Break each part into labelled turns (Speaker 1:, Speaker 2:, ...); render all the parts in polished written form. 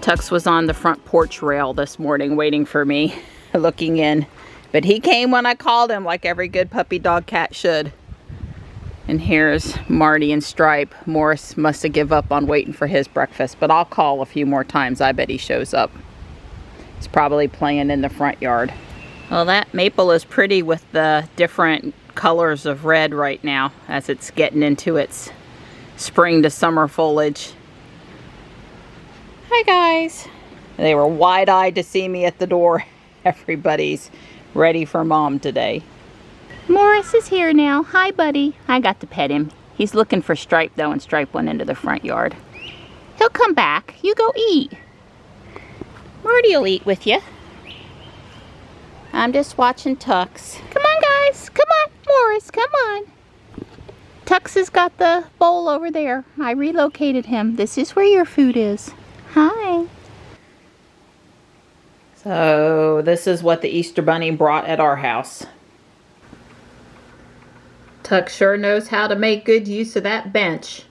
Speaker 1: Tux was on the front porch rail this morning waiting for me, looking in. But he came when I called him, like every good puppy dog cat should. And here's Marty and Stripe. Morris must have given up on waiting for his breakfast, but I'll call a few more times. I bet he shows up. He's probably playing in the front yard. Well, that maple is pretty with the different colors of red right now as it's getting into its spring to summer foliage. Hi guys. They were wide-eyed to see me at the door. Everybody's ready for Mom today. Morris is here now. Hi buddy. I got to pet him. He's looking for Stripe though, and Stripe went into the front yard. He'll come back. You go eat. Marty'll eat with you. I'm just watching Tux. Come on guys. Come on. Morris, come on. Tux has got the bowl over there. I relocated him. This is where your food is. Hi. So this is what the Easter Bunny brought at our house. Tux sure knows how to make good use of that bench.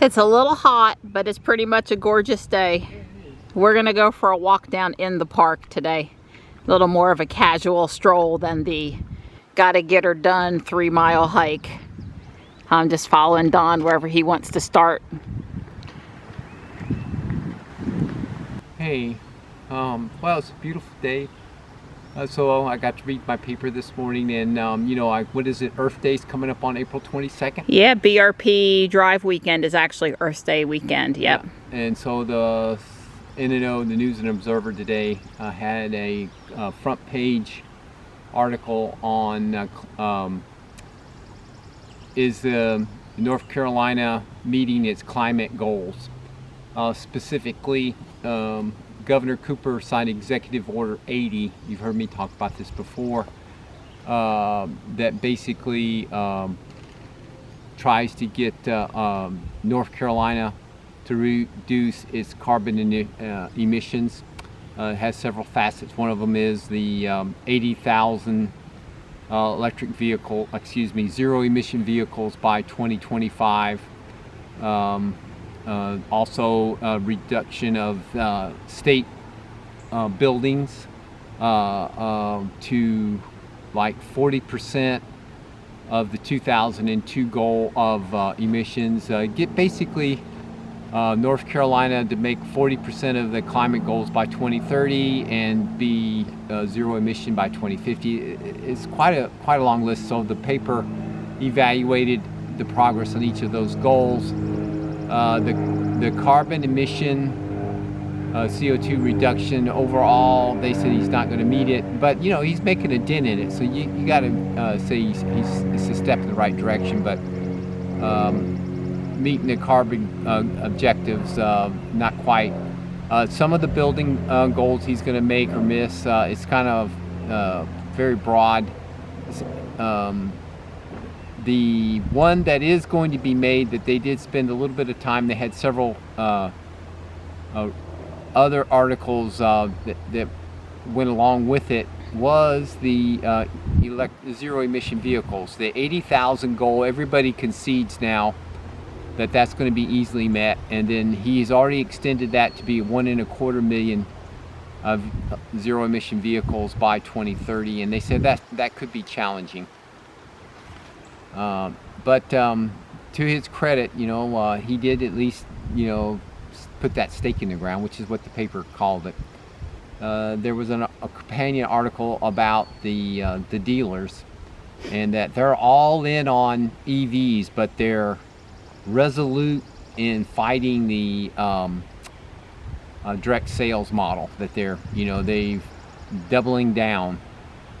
Speaker 1: It's a little hot, but it's pretty much a gorgeous day. We're gonna go for a walk down in the park today. A little more of a casual stroll than the gotta get her done 3-mile hike. I'm just following Don wherever he wants to start.
Speaker 2: Hey, well, it's a beautiful day. So I got to read my paper this morning, and you know, what is it? Earth Day's coming up on April 22nd.
Speaker 1: Yeah, BRP Drive weekend is actually Earth Day weekend. Yep.
Speaker 2: Yeah. And so the NNO, the News and Observer today, had a front page article on is the North Carolina meeting its climate goals. Specifically, Governor Cooper signed Executive Order 80. You've heard me talk about this before. That basically tries to get North Carolina to reduce its carbon emissions. It has several facets. One of them is the 80,000 zero emission vehicles by 2025. Also reduction of state buildings to like 40% of the 2002 goal of emissions. Get basically North Carolina to make 40% of the climate goals by 2030 and be zero emission by 2050. It's quite a long list. So the paper evaluated the progress on each of those goals. The carbon emission, CO2 reduction overall, they said he's not going to meet it, but you know, he's making a dent in it, so you got to say it's a step in the right direction. But meeting the carbon objectives, not quite. Some of the building goals he's going to make or miss. It's kind of very broad. The one that is going to be made, that they did spend a little bit of time, they had several other articles that went along with it, was the zero emission vehicles. The 80,000 goal, everybody concedes now that that's going to be easily met, and then he's already extended that to be 1.25 million of zero emission vehicles by 2030, and they said that could be challenging. But to his credit, you know, he did at least, you know, put that stake in the ground, which is what the paper called it. There was a companion article about the dealers, and that they're all in on EVs, but they're resolute in fighting the direct sales model. That they've doubling down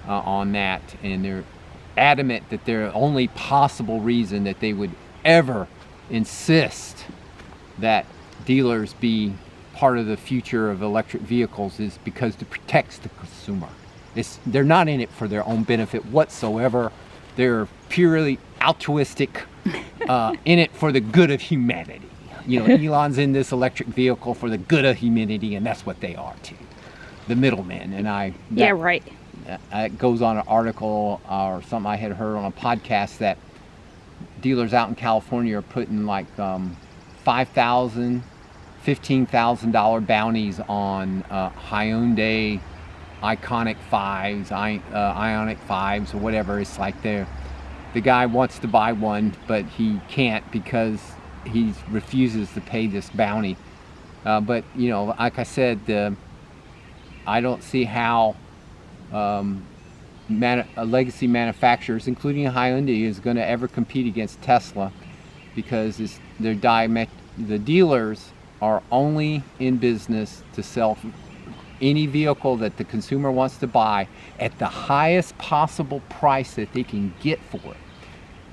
Speaker 2: on that, and they're adamant that the only possible reason that they would ever insist that dealers be part of the future of electric vehicles is because it protects the consumer. They're not in it for their own benefit whatsoever. They're purely altruistic, in it for the good of humanity. You know, Elon's in this electric vehicle for the good of humanity, and that's what they are too. The middlemen. And
Speaker 1: yeah, right.
Speaker 2: It goes on an article or something I had heard on a podcast that dealers out in California are putting like 5,000 $15,000 bounties on Hyundai Ioniq 5s or whatever. It's like the guy wants to buy one, but he can't because he refuses to pay this bounty. But you know, like I said, I don't see how legacy manufacturers, including Hyundai, is going to ever compete against Tesla, because the dealers are only in business to sell any vehicle that the consumer wants to buy at the highest possible price that they can get for it.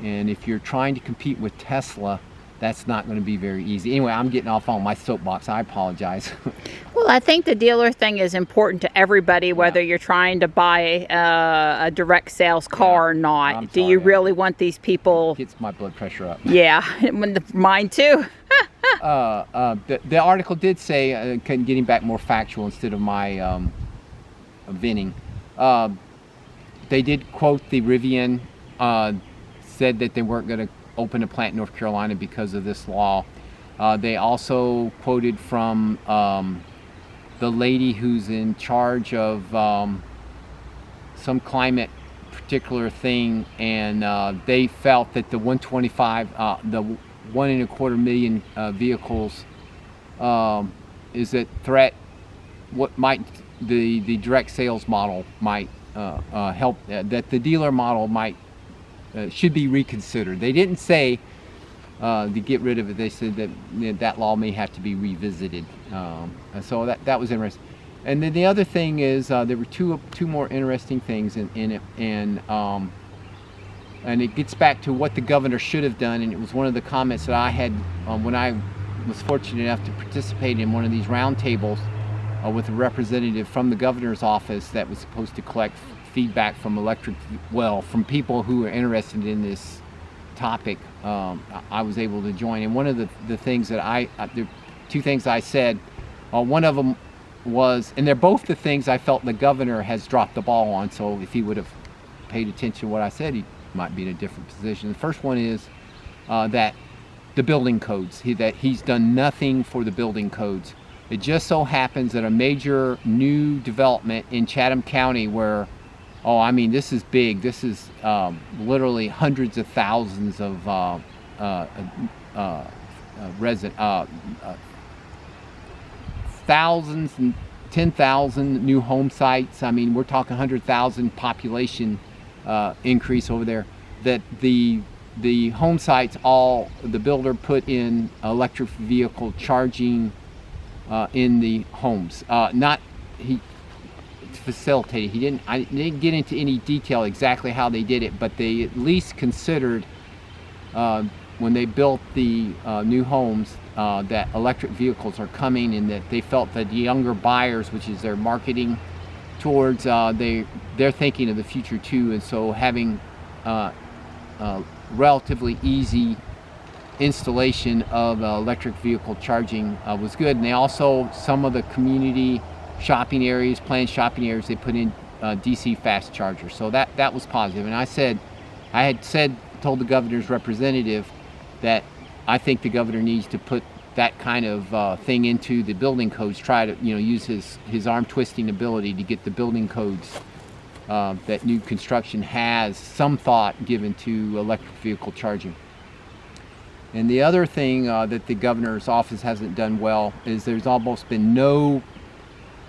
Speaker 2: And if you're trying to compete with Tesla, that's not going to be very easy. Anyway, I'm getting off on my soapbox. I apologize.
Speaker 1: Well, I think the dealer thing is important to everybody, whether you're trying to buy a direct sales car or not. Do you really want these people?
Speaker 2: It gets my blood pressure up.
Speaker 1: Yeah, mine too.
Speaker 2: The article did say, getting back more factual instead of my venting, they did quote the Rivian, said that they weren't going to open a plant in North Carolina because of this law. They also quoted from the lady who's in charge of some climate particular thing, and they felt that the 125, the 1.25 million vehicles is a threat. What might the direct sales model might help, that the dealer model might should be reconsidered. They didn't say to get rid of it. They said that that law may have to be revisited. So that was interesting. And then the other thing is there were two more interesting things in it, and it gets back to what the governor should have done. And it was one of the comments that I had when I was fortunate enough to participate in one of these roundtables with a representative from the governor's office that was supposed to collect feedback from from people who are interested in this topic. I was able to join, and one of the things that the two things I said, one of them was, and they're both the things I felt the governor has dropped the ball on, so if he would have paid attention to what I said, he might be in a different position. The first one is that the building codes, that he's done nothing for the building codes. It just so happens that a major new development in Chatham County where, I mean, this is big. This is literally hundreds of thousands of thousands and 10,000 new home sites. I mean, we're talking 100,000 population increase over there. That the home sites, the builder put in electric vehicle charging in the homes. He facilitated. I didn't get into any detail exactly how they did it, but they at least considered when they built the new homes that electric vehicles are coming, and that they felt that the younger buyers, which is their marketing towards, they're thinking of the future too, and so having relatively easy installation of electric vehicle charging was good. And they also, some of the community shopping areas, planned shopping areas, they put in DC fast chargers. So that was positive. And I had told the governor's representative that I think the governor needs to put that kind of thing into the building codes, try to use his arm twisting ability to get the building codes that new construction has some thought given to electric vehicle charging. And the other thing that the governor's office hasn't done well is there's almost been no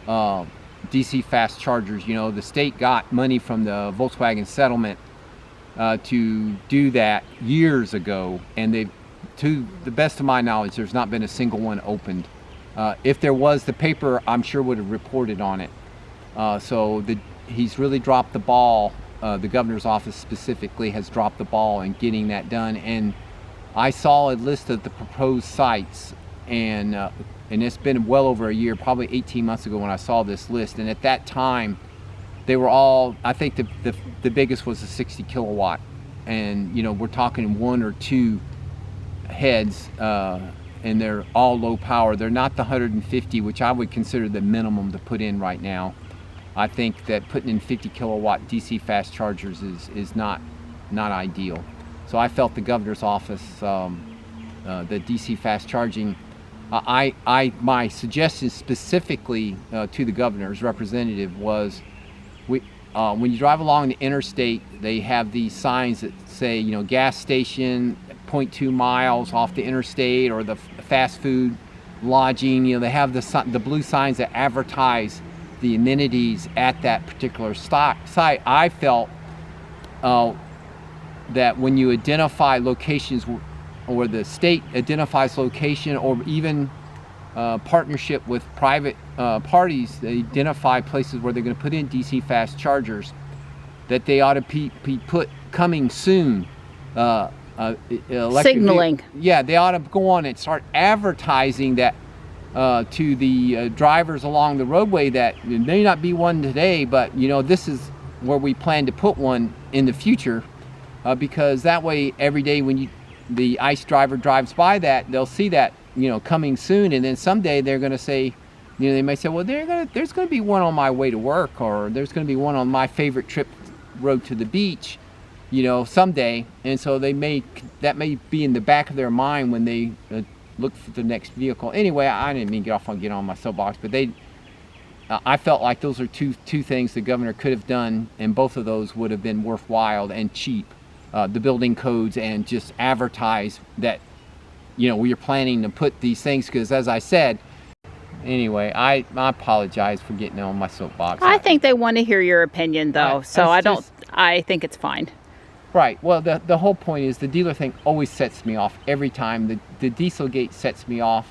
Speaker 2: DC fast chargers. The state got money from the Volkswagen settlement to do that years ago, and to the best of my knowledge, there's not been a single one opened. If there was, the paper I'm sure would have reported on it. So he's really dropped the ball. The governor's office specifically has dropped the ball in getting that done. And I saw a list of the proposed sites, and it's been well over a year, probably 18 months ago when I saw this list. And at that time, they were all, I think the biggest was a 60 kilowatt. And, we're talking one or two heads, and they're all low power. They're not the 150, which I would consider the minimum to put in right now. I think that putting in 50 kilowatt DC fast chargers is not ideal. So I felt the governor's office, the DC fast charging My suggestion specifically to the governor's representative was, when you drive along the interstate, they have these signs that say, you know, gas station 0.2 miles off the interstate, or the fast food lodging. You know, they have the blue signs that advertise the amenities at that particular site. I felt that when you identify locations, or the state identifies location, or even partnership with private parties, they identify places where they're going to put in DC fast chargers, that they ought to be put coming soon.
Speaker 1: Signaling.
Speaker 2: Yeah, they ought to go on and start advertising that to the drivers along the roadway, that there may not be one today, but you know, this is where we plan to put one in the future, because that way every day when the ICE driver drives by that, they'll see that, you know, coming soon, and then someday they're going to say, you know, they may say, well, there's going to be one on my way to work, or there's going to be one on my favorite trip road to the beach, you know, someday. And so that may be in the back of their mind when they look for the next vehicle. Anyway, I didn't mean get on my soapbox, but I felt like those are two things the governor could have done, and both of those would have been worthwhile and cheap. The building codes, and just advertise that, you know, we are planning to put these things, because as I said, anyway, I apologize for getting on my soapbox.
Speaker 1: I think they want to hear your opinion, though, I think it's fine.
Speaker 2: Right. Well, the whole point is, the dealer thing always sets me off every time. The Dieselgate sets me off.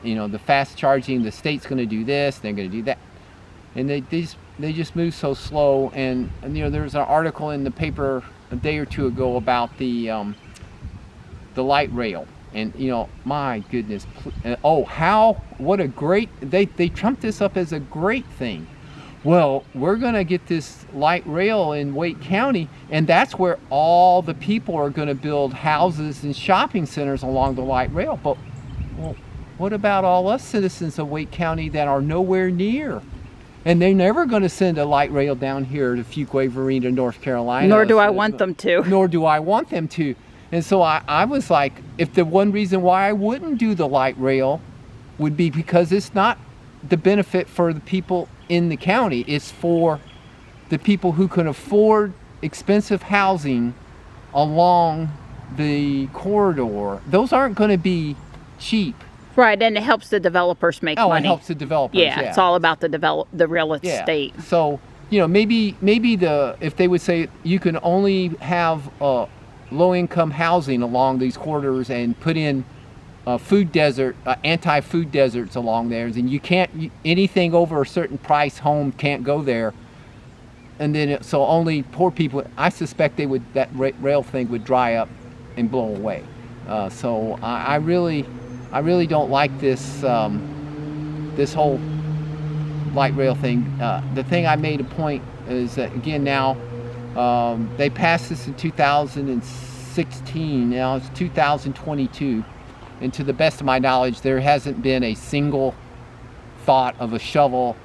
Speaker 2: You know, the fast charging, the state's going to do this, they're going to do that, and they just move so slow. And you know, there was an article in the paper a day or two ago about the light rail, and you know, my goodness, what a great, they trumped this up as a great thing. Well, we're going to get this light rail in Wake County, and that's where all the people are going to build houses and shopping centers along the light rail. But well, what about all us citizens of Wake County that are nowhere near? And they're never going to send a light rail down here to Fuquay-Varina, North Carolina.
Speaker 1: Nor do I want them to.
Speaker 2: Nor do I want them to. And so I was like, if the one reason why I wouldn't do the light rail would be because it's not the benefit for the people in the county. It's for the people who can afford expensive housing along the corridor. Those aren't going to be cheap.
Speaker 1: Right, and it helps the developers make money.
Speaker 2: Oh, it helps the developers.
Speaker 1: Yeah, it's all about the real estate.
Speaker 2: Yeah. So, you know, maybe if they would say you can only have low-income housing along these corridors, and put in anti-food deserts along there, and you can't, anything over a certain price home can't go there, and then so only poor people. I suspect that rail thing would dry up and blow away. So I really don't like this this whole light rail thing. The thing I made a point is that, again, now they passed this in 2016. Now it's 2022. And to the best of my knowledge, there hasn't been a single thought of a shovel,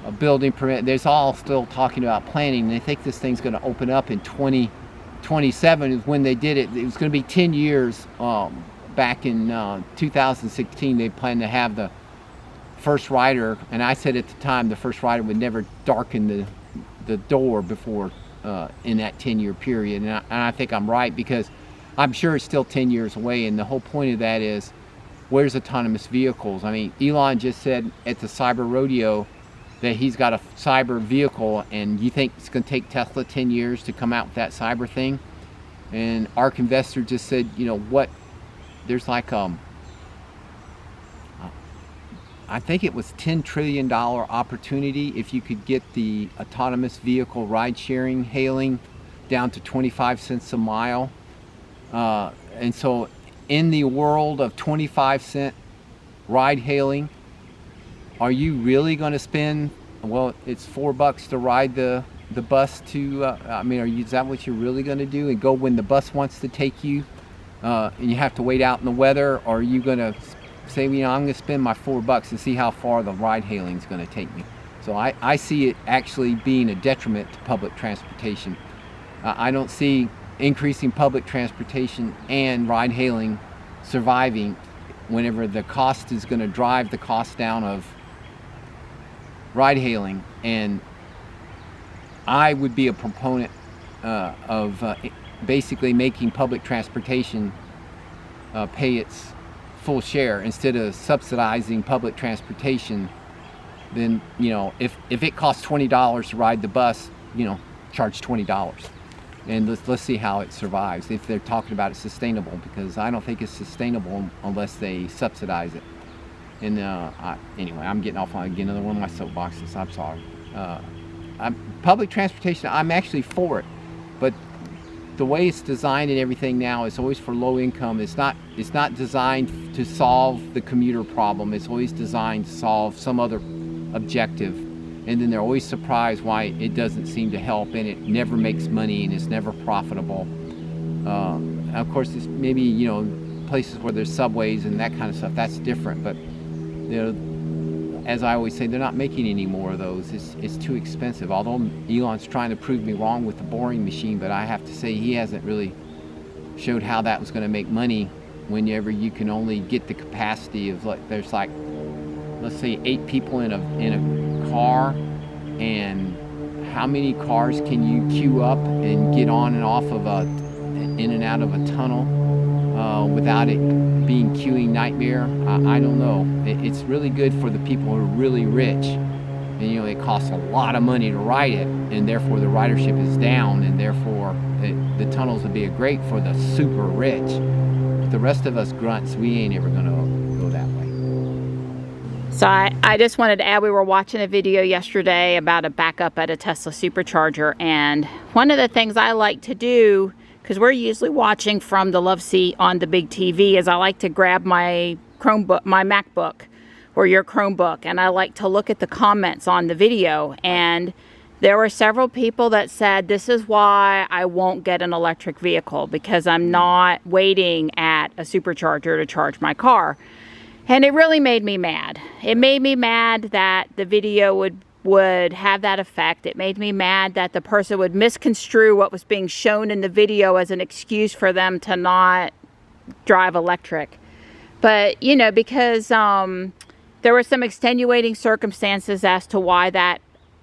Speaker 2: a building permit. There's all still talking about planning. And they think this thing's going to open up in 2027 is when they did it. It was going to be 10 years. Back in 2016, they planned to have the first rider. And I said at the time, the first rider would never darken the door before in that 10-year period. And I think I'm right, because I'm sure it's still 10 years away, and the whole point of that is, where's autonomous vehicles? I mean, Elon just said at the Cyber Rodeo that he's got a cyber vehicle, and you think it's going to take Tesla 10 years to come out with that cyber thing? And ARK Investor just said, you know what, there's like I think it was $10 trillion opportunity if you could get the autonomous vehicle ride sharing hailing down to 25 cents a mile. And so in the world of 25-cent ride hailing, are you really going to spend, well, it's $4 to ride the bus to, is that what you're really going to do, and go when the bus wants to take you, and you have to wait out in the weather? Or are you going to say, you know, I'm going to spend my $4 and see how far the ride hailing is going to take me? So I see it actually being a detriment to public transportation. I don't see increasing public transportation and ride hailing surviving whenever the cost is going to drive the cost down of ride hailing. And I would be a proponent of basically making public transportation pay its full share instead of subsidizing public transportation. Then, you know, if it costs $20 to ride the bus, you know, charge $20, and let's see how it survives, if they're talking about it sustainable, because I don't think it's sustainable unless they subsidize it. And anyway, I'm getting off on again another one of my soapboxes. I'm sorry. Public transportation, I'm actually for it, but the way it's designed and everything now is always for low income. It's not designed to solve the commuter problem. It's always designed to solve some other objective, and then they're always surprised why it doesn't seem to help, and it never makes money, and it's never profitable. Of course, it's maybe, you know, places where there's subways and that kind of stuff, that's different, but you know, as I always say, they're not making any more of those. It's too expensive. Although Elon's trying to prove me wrong with the boring machine, but I have to say he hasn't really showed how that was going to make money whenever you can only get the capacity of, like, there's like, let's say 8 people in a car, and how many cars can you queue up and get on and off of in and out of a tunnel without it being queuing nightmare? I don't know. It's really good for the people who are really rich, and you know, it costs a lot of money to ride it, and therefore the ridership is down, and therefore the tunnels would be great for the super rich. But the rest of us grunts, we ain't ever gonna go that way.
Speaker 1: So I just wanted to add, we were watching a video yesterday about a backup at a Tesla supercharger, and one of the things I like to do, because we're usually watching from the love seat on the big TV, is I like to grab my Chromebook, my MacBook, or your Chromebook, and I like to look at the comments on the video. And there were several people that said, this is why I won't get an electric vehicle, because I'm not waiting at a supercharger to charge my car. And it really made me mad. It made me mad that the video would have that effect. It made me mad that the person would misconstrue what was being shown in the video as an excuse for them to not drive electric. But, you know, because there were some extenuating circumstances as to why that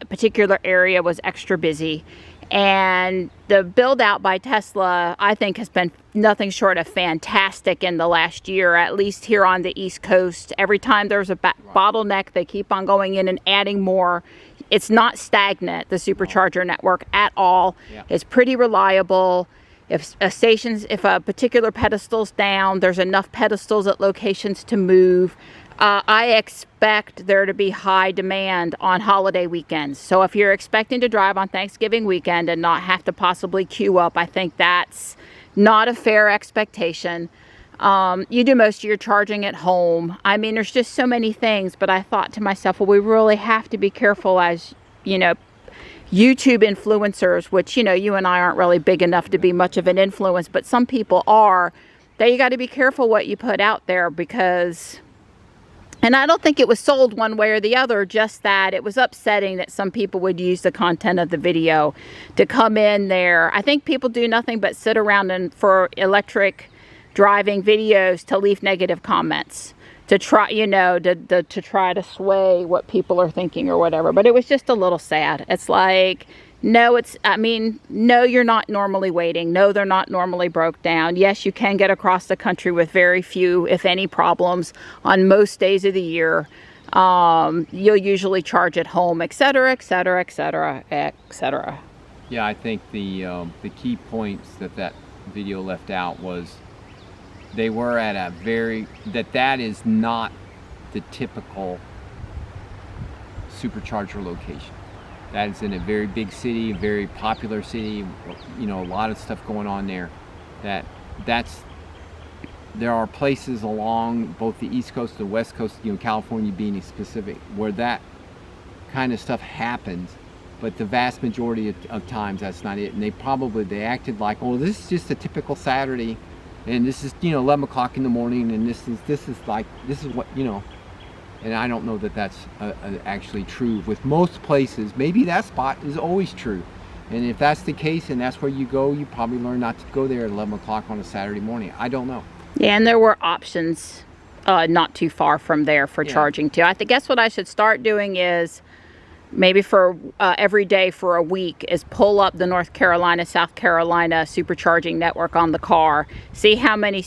Speaker 1: particular area was extra busy. And the build out by Tesla, I think, has been nothing short of fantastic in the last year, at least here on the East Coast. Every time there's a bottleneck, they keep on going in and adding more. It's not stagnant, the supercharger network, at all. Yeah. It's pretty reliable. If a particular pedestal's down, there's enough pedestals at locations to move. I expect there to be high demand on holiday weekends. So if you're expecting to drive on Thanksgiving weekend and not have to possibly queue up, I think that's not a fair expectation. You do most of your charging at home. I mean, there's just so many things, but I thought to myself, well, we really have to be careful as, you know, YouTube influencers, which, you know, you and I aren't really big enough to be much of an influence, but some people are, that you got to be careful what you put out there, because... And I don't think it was sold one way or the other, just that it was upsetting that some people would use the content of the video to come in there. I think people do nothing but sit around and for electric driving videos to leave negative comments, to try, you know, to try to sway what people are thinking or whatever. But it was just a little sad. It's like, no, no, you're not normally waiting. No, they're not normally broke down. Yes, you can get across the country with very few, if any, problems on most days of the year. You'll usually charge at home, etc., etc., etc., etc.
Speaker 2: Yeah, I think the key points that video left out was they were at a that is not the typical supercharger location. That is in a very big city, a very popular city, you know, a lot of stuff going on there. There are places along both the East Coast and the West Coast, you know, California being specific, where that kind of stuff happens, but the vast majority of times that's not it. And they acted like, oh, this is just a typical Saturday, and this is, you know, 11 o'clock in the morning, and this is what, you know. And I don't know that that's actually true with most places. Maybe that spot is always true. And if that's the case and that's where you go, you probably learn not to go there at 11 o'clock on a Saturday morning. I don't know.
Speaker 1: Yeah, and there were options not too far from there for charging too. I guess what I should start doing is maybe for every day for a week is pull up the North Carolina, South Carolina supercharging network on the car. See how many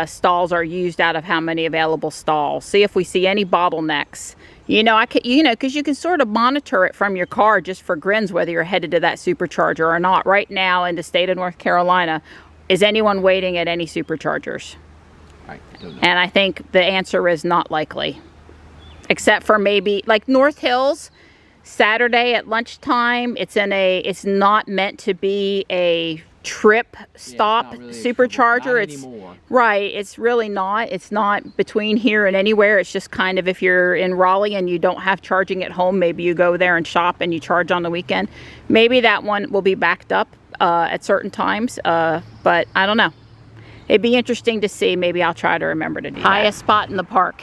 Speaker 1: stalls are used out of how many available stalls. See if we see any bottlenecks. You know, because you can sort of monitor it from your car just for grins whether you're headed to that supercharger or not. Right now in the state of North Carolina, is anyone waiting at any superchargers? And I think the answer is not likely. Except for maybe like North Hills, Saturday at lunchtime. It's not meant to be a trip stop really supercharger. It's right. It's really not. It's not between here and anywhere. It's just kind of if you're in Raleigh and you don't have charging at home, maybe you go there and shop and you charge on the weekend. Maybe that one will be backed up at certain times. But I don't know. It'd be interesting to see. Maybe I'll try to remember to do that. Highest spot in the park.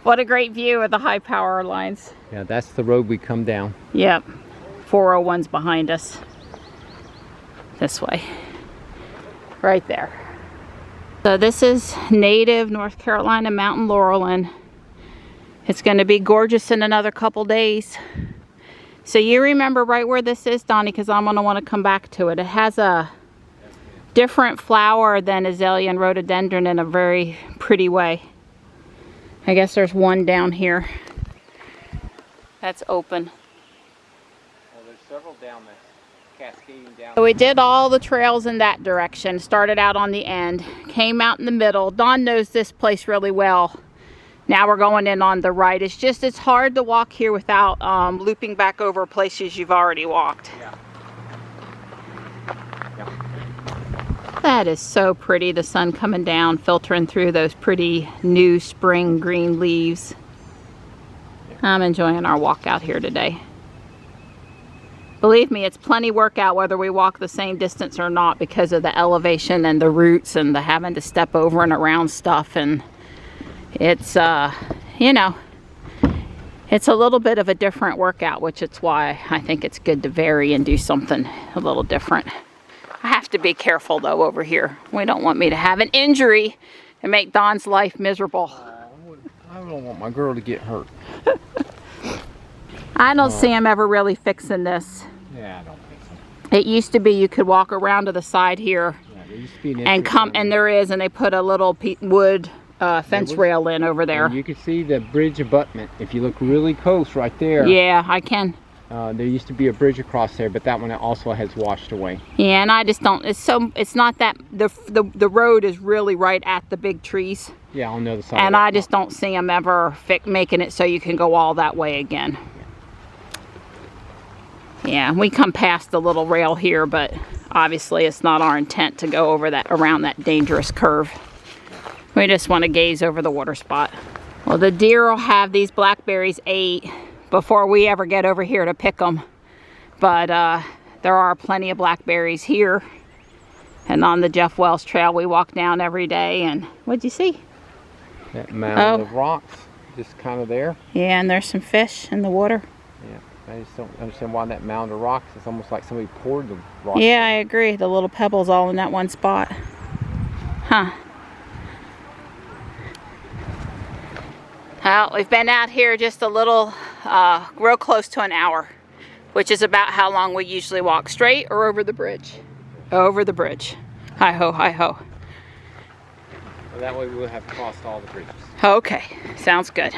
Speaker 1: What a great view of the high power lines.
Speaker 2: Yeah, that's the road we come down.
Speaker 1: Yep. 401's behind us. This way. Right there. So this is native North Carolina mountain laurelin. It's going to be gorgeous in another couple days. So you remember right where this is, Donnie, because I'm going to want to come back to it. It has a different flower than azalea and rhododendron in a very pretty way. I guess there's one down here that's open.
Speaker 2: Well, there's several down there, cascading down.
Speaker 1: So we did all the trails in that direction. Started out on the end, came out in the middle. Dawn knows this place really well. Now we're going in on the right. It's hard to walk here without looping back over places you've already walked.
Speaker 2: Yeah.
Speaker 1: That is so pretty, the sun coming down, filtering through those pretty new spring green leaves. I'm enjoying our walk out here today. Believe me, it's plenty workout whether we walk the same distance or not because of the elevation and the roots and the having to step over and around stuff. And it's, you know, it's a little bit of a different workout, which is why I think it's good to vary and do something a little different. I have to be careful though over here. We don't want me to have an injury and make Don's life miserable.
Speaker 2: I don't want my girl to get hurt.
Speaker 1: I don't see him ever really fixing this.
Speaker 2: Yeah, I don't think so.
Speaker 1: It used to be you could walk around to the side here
Speaker 2: There used to be an
Speaker 1: and come, and there is, and they put a little wood fence rail in over there.
Speaker 2: You can see the bridge abutment if you look really close right there.
Speaker 1: Yeah, I can.
Speaker 2: There used to be a bridge across there, but that one also has washed away.
Speaker 1: Yeah, and I just don't. It's not that the road is really right at the big trees.
Speaker 2: Yeah, on the other side.
Speaker 1: And I just don't see them ever making it so you can go all that way again. Yeah, we come past the little rail here, but obviously it's not our intent to go over that, around that dangerous curve. We just want to gaze over the water spot. Well, the deer will have these blackberries ate before we ever get over here to pick them. But there are plenty of blackberries here. And on the Jeff Wells Trail we walk down every day. And what'd you see?
Speaker 2: That mound of rocks just kind of there.
Speaker 1: Yeah, and there's some fish in the water.
Speaker 2: Yeah, I just don't understand why that mound of rocks, it's almost like somebody poured the rocks.
Speaker 1: Yeah, I agree. The little pebbles all in that one spot. Huh. Well, we've been out here just a little, real close to an hour, which is about how long we usually walk, straight or over the bridge? Over the bridge. Hi ho, hi ho.
Speaker 2: Well, that way we'll have crossed all the bridges.
Speaker 1: Okay, sounds good.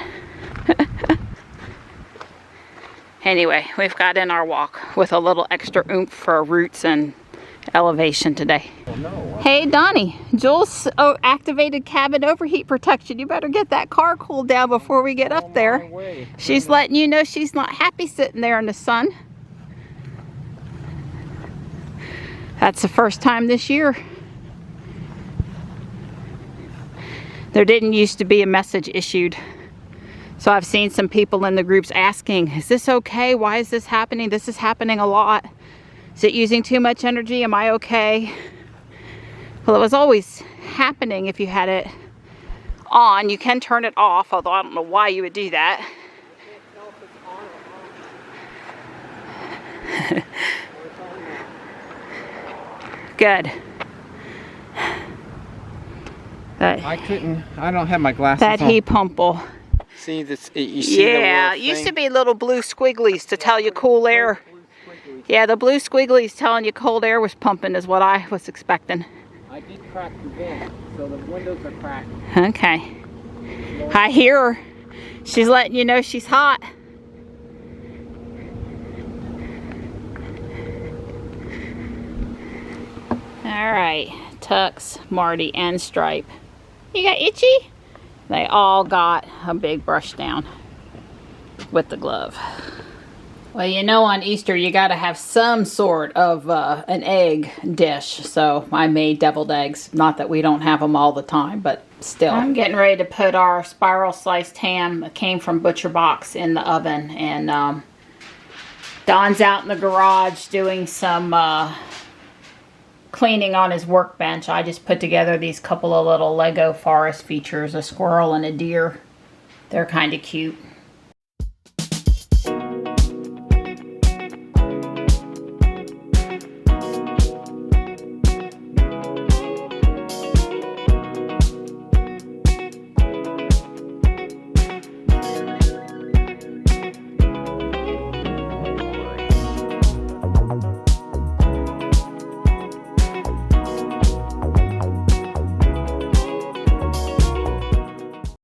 Speaker 1: Anyway, we've got in our walk with a little extra oomph for roots and elevation today.
Speaker 2: Well, no.
Speaker 1: Hey Donnie, Jules activated cabin overheat protection. You better get that car cooled down before we get up there. She's letting you know she's not happy sitting there in the sun. That's the first time this year. There didn't used to be a message issued. So I've seen some people in the groups asking, is this okay? Why is this happening? This is happening a lot. Is it using too much energy? Am I okay? Well, it was always happening if you had it on. You can turn it off, although I don't know why you would do that. Good.
Speaker 2: I don't have my glasses
Speaker 1: that
Speaker 2: on.
Speaker 1: heat pump will.
Speaker 2: See this? You see
Speaker 1: Yeah,
Speaker 2: the
Speaker 1: it used to be little blue squigglies to tell you cool air. Yeah, the blue squigglies telling you cold air was pumping is what I was expecting.
Speaker 2: I did crack the vent, so the windows are cracked.
Speaker 1: Okay. I hear her. She's letting you know she's hot. Alright, Tux, Marty, and Stripe. You got itchy? They all got a big brush down with the glove. Well, you know, on Easter you gotta have some sort of an egg dish. So I made deviled eggs. Not that we don't have them all the time, but still. I'm getting ready to put our spiral sliced ham that came from Butcher Box in the oven. And Don's out in the garage doing some cleaning on his workbench. I just put together these couple of little Lego forest features, a squirrel and a deer. They're kind of cute.